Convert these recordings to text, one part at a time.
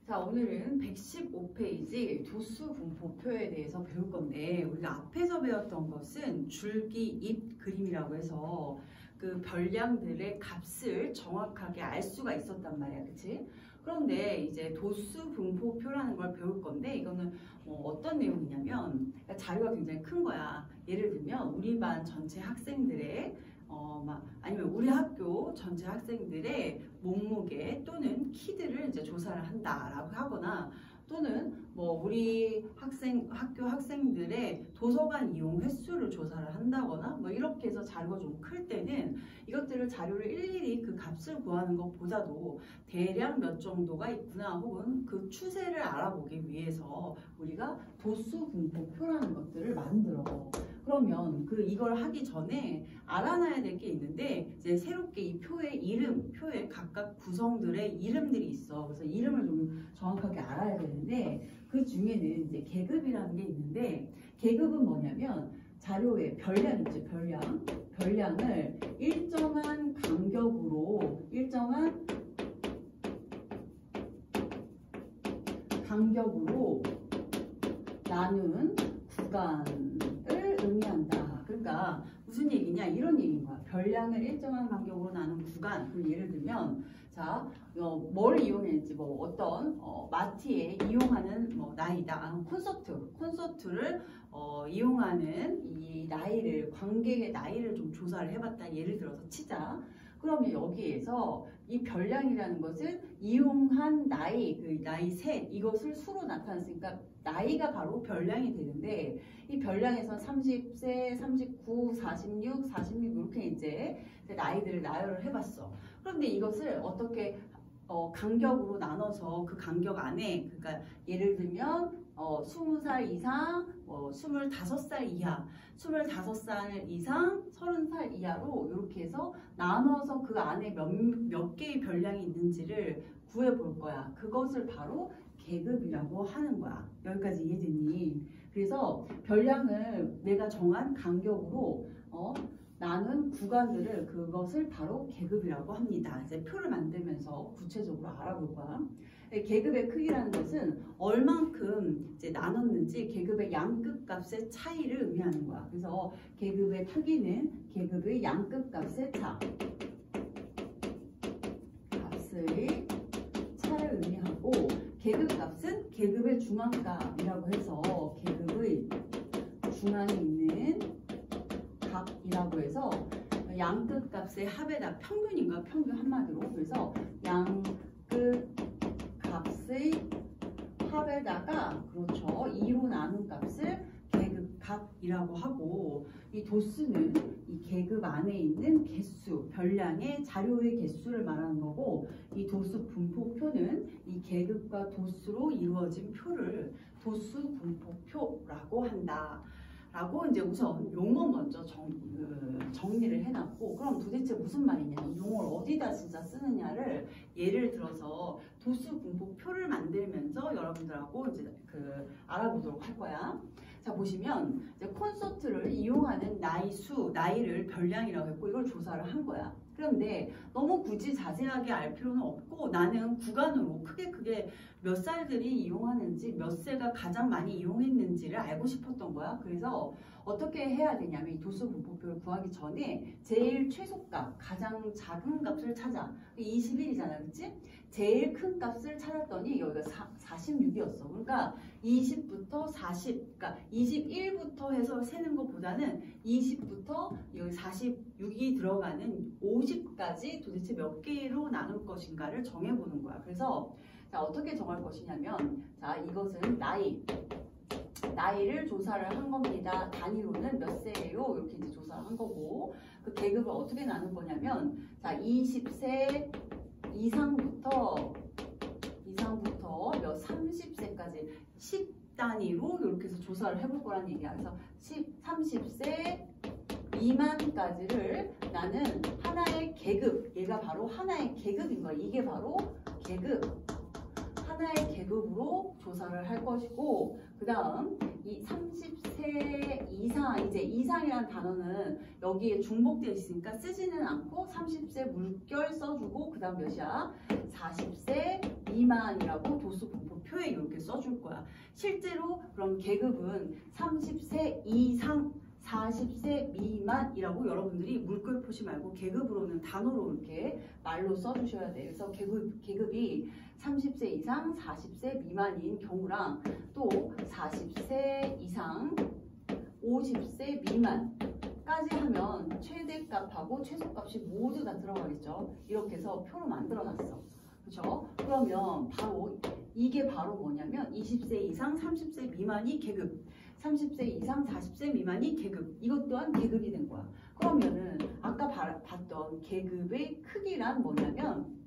자, 오늘은 115페이지 도수 분포표에 대해서 배울 건데, 우리가 앞에서 배웠던 것은 줄기, 잎 그림이라고 해서 그 별량들의 값을 정확하게 알 수가 있었단 말이야, 그치? 그런데 이제 도수 분포표라는 걸 배울 건데, 이거는 어떤 내용이냐면, 자료가 굉장히 큰 거야. 예를 들면 우리 반 전체 학생들의 아니면 우리 학교 전체 학생들의 몸무게 또는 키들을 이제 조사를 한다라고 하거나, 또는 우리 학교 학생들의 도서관 이용 횟수를 조사를 한다거나 이렇게 해서 자료가 좀 클 때는 이것들을 자료를 일일이 그 값을 구하는 것보다도 대략 몇 정도가 있구나 혹은 그 추세를 알아보기 위해서 우리가 도수 분포표라는 것들을 만들어. 그러면 이걸 하기 전에 알아놔야 될 게 있는데, 이제 새롭게 이 표에 각각 구성들의 이름들이 있어. 그래서 이름을 좀 정확하게 알아야 되는데, 그 중에는 이제 계급이라는 게 있는데, 계급은 뭐냐면 자료에 별량 있죠, 별량을 일정한 간격으로 나눈 구간을 의미한다. 그러니까 무슨 얘기냐, 이런 얘기인 거야. 별량을 일정한 간격으로 나눈 구간. 그럼 예를 들면, 자, 뭘 이용했는지, 어떤 마트에 이용하는 나이다. 콘서트를 이용하는 이 나이를, 관객의 나이를 좀 조사를 해봤다. 예를 들어서 치자. 그러면 여기에서 이 별량이라는 것은 이용한 나이, 그 나이 셋, 이것을 수로 나타냈으니까 나이가 바로 별량이 되는데, 이 별량에서 30세, 39, 46, 46 이렇게 이제 나이들을 나열을 해봤어. 그런데 이것을 어떻게 간격으로 나눠서 그 간격 안에, 그러니까 예를 들면 20살 이상, 25살 이하, 25살 이상, 30살 이하로 이렇게 해서 나눠서 그 안에 몇 개의 별량이 있는지를 구해볼 거야. 그것을 바로 계급이라고 하는 거야. 여기까지 이해됐니? 그래서 별량을 내가 정한 간격으로 나눈 구간들을, 그것을 바로 계급이라고 합니다. 이제 표를 만들면서 구체적으로 알아볼 거야. 계급의 크기라는 것은 얼만큼 이제 나눴는지 계급의 양끝값의 차이를 의미하는 거야. 그래서 계급의 크기는 계급의 양끝값의 차를 의미하고, 계급값은 계급의 중앙값이라고 해서 계급의 중앙에 있는 값이라고 해서 양끝값의 합에다 평균인가, 평균 한마디로. 그래서 양끝값의 합에다가, 그렇죠, 2로 나눈 값을 계급값이라고 하고, 이 도수는 이 계급 안에 있는 개수, 별량의 자료의 개수를 말하는 거고, 이 도수 분포표는 이 계급과 도수로 이루어진 표를 도수 분포표라고 한다. 라고 이제 우선 용어 먼저 정리를 해놨고, 그럼 도대체 무슨 말이냐, 이 용어를 어디다 진짜 쓰느냐를 예를 들어서 도수 분포표를 만들면서 여러분들하고 이제 알아보도록 할 거야. 자, 보시면 이제 콘서트를 이용하는 나이를 별량이라고 했고, 이걸 조사를 한 거야. 그런데 너무 굳이 자세하게 알 필요는 없고, 나는 구간으로 크게 몇 살들이 이용하는지, 몇 세가 가장 많이 이용했는지를 알고 싶었던 거야. 그래서 어떻게 해야 되냐면, 이 도수 분포표를 구하기 전에 제일 최소값, 가장 작은 값을 찾아. 21이잖아, 그치? 제일 큰 값을 찾았더니 여기가 46이었어. 그러니까 20부터 40, 그러니까 21부터 해서 세는 것보다는 20부터 여기 46이 들어가는 50까지 도대체 몇 개로 나눌 것인가를 정해보는 거야. 그래서 자, 어떻게 정할 것이냐면, 자, 이것은 나이를 조사를 한 겁니다. 단위로는 몇 세예요? 이렇게 이제 조사를 한 거고, 그 계급을 어떻게 나눌 거냐면, 자, 20세 이상부터 30세까지 10단위로 이렇게 해서 조사를 해볼 거라는 얘기야. 그래서 30세 미만까지를 나는 하나의 계급, 얘가 바로 하나의 계급인 거야. 이게 바로 하나의 계급으로 조사를 할 것이고, 그 다음 이 30세 이상, 이제 이상이라는 단어는 여기에 중복되어 있으니까 쓰지는 않고 30세 물결 써주고 그 다음 몇이야? 40세 미만이라고 도수 분포표에 이렇게 써줄 거야. 실제로 그럼 계급은 30세 이상 40세 미만이라고 여러분들이 물결 표시 말고 계급으로는 단어로 이렇게 말로 써주셔야 돼요. 그래서 계급이 30세 이상 40세 미만인 경우랑 또 40세 이상 50세 미만까지 하면 최대값하고 최소값이 모두 다 들어가겠죠. 이렇게 해서 표로 만들어놨어. 그렇죠? 그러면 바로 이게 바로 뭐냐면 20세 이상 30세 미만이 계급, 30세 이상 40세 미만이 계급, 이것 또한 계급이 된 거야. 그러면은 아까 봤던 계급의 크기란 뭐냐면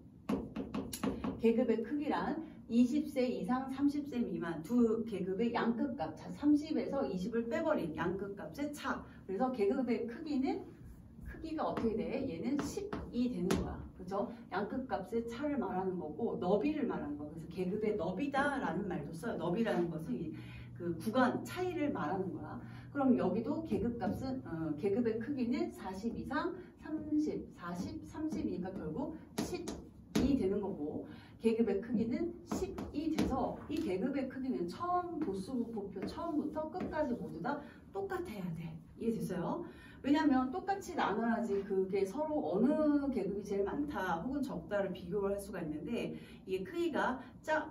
계급의 크기란 20세 이상 30세 미만 두 계급의 양끝값, 30에서 20을 빼버린 양끝값의 차. 그래서 계급의 크기가 어떻게 돼? 얘는 10이 되는 거야. 그죠? 양끝값의 차를 말하는 거고 너비를 말하는 거. 그래서 계급의 너비다라는 말도 써요. 너비라는 것은 그 구간 차이를 말하는 거야. 그럼 여기도 계급의 크기는 40 이상 30, 40, 30이니까 결국 10이 되는 거고 계급의 크기는 10이 돼서 이 계급의 크기는 도수분포표 처음부터 끝까지 모두 다 똑같아야 돼. 이해됐어요? 왜냐하면 똑같이 나눠야지 그게 서로 어느 계급이 제일 많다 혹은 적다를 비교를 할 수가 있는데 이게 크기가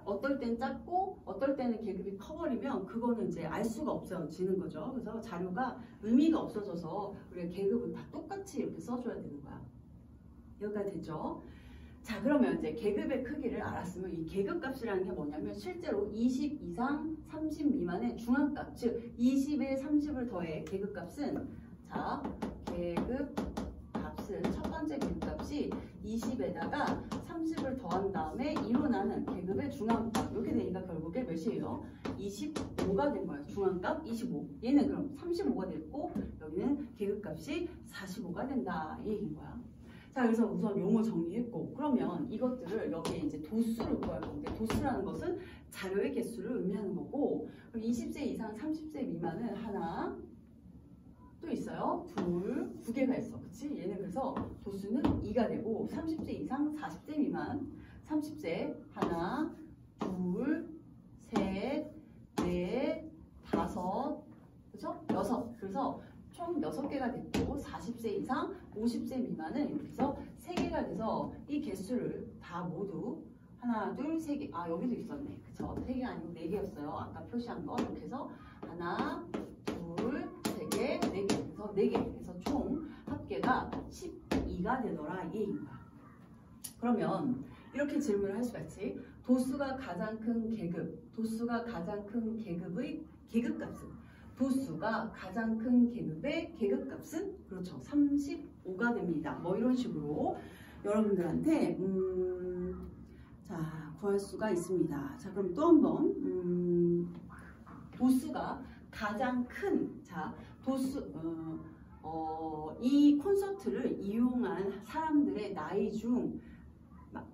어떨 땐 작고 어떨 때는 계급이 커버리면 그거는 이제 알 수가 없어지는 거죠. 그래서 자료가 의미가 없어져서 우리가 계급은 다 똑같이 이렇게 써줘야 되는 거야. 여기까지 됐죠? 자, 그러면 이제 계급의 크기를 알았으면 이 계급값이라는 게 뭐냐면 실제로 20 이상 30 미만의 중앙값, 즉 20에 30을 더해 계급값은 자, 계급값은 첫 번째 계급값이 20에다가 30을 더한 다음에 일어나는 계급의 중앙값 이렇게 되니까 결국에 몇이에요? 25가 된 거예요. 중앙값 25. 얘는 그럼 35가 됐고 여기는 계급값이 45가 된다 이 얘기인 거야. 자, 그래서 우선 용어 정리했고 그러면 이것들을 여기에 이제 도수를 구할 건데 도수라는 것은 자료의 개수를 의미하는 거고 그럼 20세 이상 30세 미만은 하나 또 있어요. 두 개가 있어. 그치? 얘는 그래서 도수는 2가 되고 30세 이상 40세 미만 30세 하나 둘 셋 넷 다섯 그죠? 6 그래서 총 6개가 됐고 40세 이상 50세 미만은 이렇게 해서 3개가 돼서 이 개수를 다 모두 하나 둘 세 개 여기도 있었네. 그쵸? 3개 아니고 4개였어요. 아까 표시한 거 이렇게 해서 하나 둘 3개 4개 그래서 4개 그래서 총 합계가 12가 되더라 이 얘기입니다. 그러면 이렇게 질문을 할 수가 있지. 도수가 가장 큰 계급의 계급값은 도수가 가장 큰 계급의 계급값은 그렇죠 35가 됩니다. 뭐 이런 식으로 여러분들한테 자 구할 수가 있습니다. 자 그럼 또 한번 도수가 가장 큰 이 콘서트를 이용한 사람들의 나이 중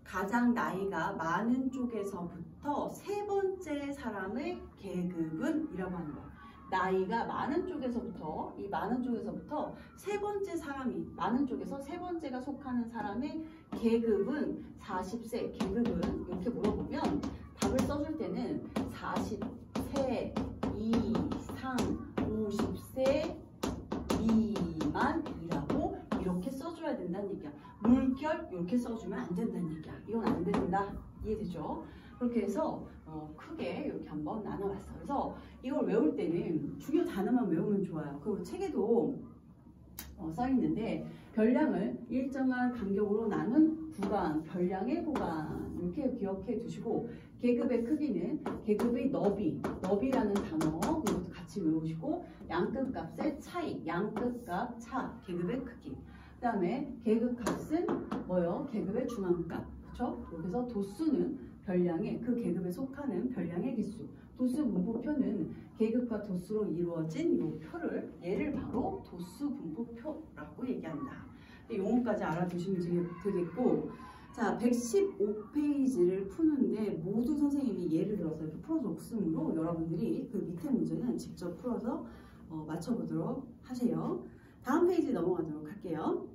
가장 나이가 많은 쪽에서부터 세 번째 사람의 계급은 이라고 하는 거예요. 나이가 많은 쪽에서부터 이 많은 쪽에서부터 세 번째 사람이 많은 쪽에서 세 번째가 속하는 사람의 계급은 40세 계급은 이렇게 물어보면 답을 써줄 때는 40세 이상 50세 미만이라고 이렇게 써줘야 된다는 얘기야. 물결 이렇게 써주면 안 된다는 얘기야. 이건 안 된다. 이해되죠? 그렇게 해서 크게 이렇게 한번 나눠봤어. 그래서 이걸 외울 때는 중요 단어만 외우면 좋아요. 그리고 책에도 써있는데 별량을 일정한 간격으로 나눈 구간, 별량의 구간 이렇게 기억해 두시고 계급의 크기는 계급의 너비라는 단어 그것도 같이 외우시고 양끝값의 차이, 양끝값 차, 계급의 크기 그 다음에 계급값은 뭐요? 계급의 중앙값 그렇죠? 여기서 도수는 별량의 그 계급에 속하는 별량의 개수 도수 분포표는 계급과 도수로 이루어진 이 표를 얘를 바로 도수 분포표라고 얘기한다. 용어까지 알아두시면 되겠고 자, 115페이지를 푸는데 모두 선생님이 예를 들어서 이렇게 풀어줬으므로 여러분들이 그 밑에 문제는 직접 풀어서 맞춰보도록 하세요. 다음 페이지 넘어가도록 할게요.